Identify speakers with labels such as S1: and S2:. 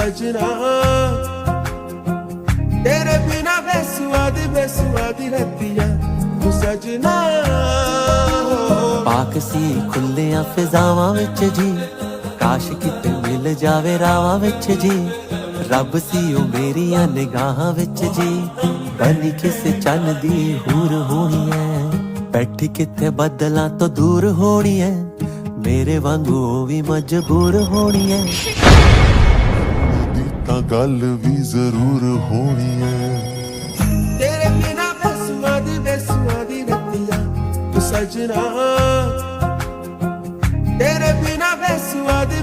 S1: सजना तेरे बिना बेसुआदी रतिया तू सजना।
S2: पाक सी खुलियां फिजावां विच जी, काश किते मिल जावे रावां विच जी। रब सी ओ मेरियां निगाहां विच जी, बैली किसे चन्न दी हूर होनी है, बैठी किथे बदलां तो दूर होनी है, मेरे वांगू ओ भी मजबूर होनी है।
S3: तां गल भी जरूर होनी है।
S1: तेरे बिना बेसुआदी रतिया तू सजना, तेरे बिना बेसुआदी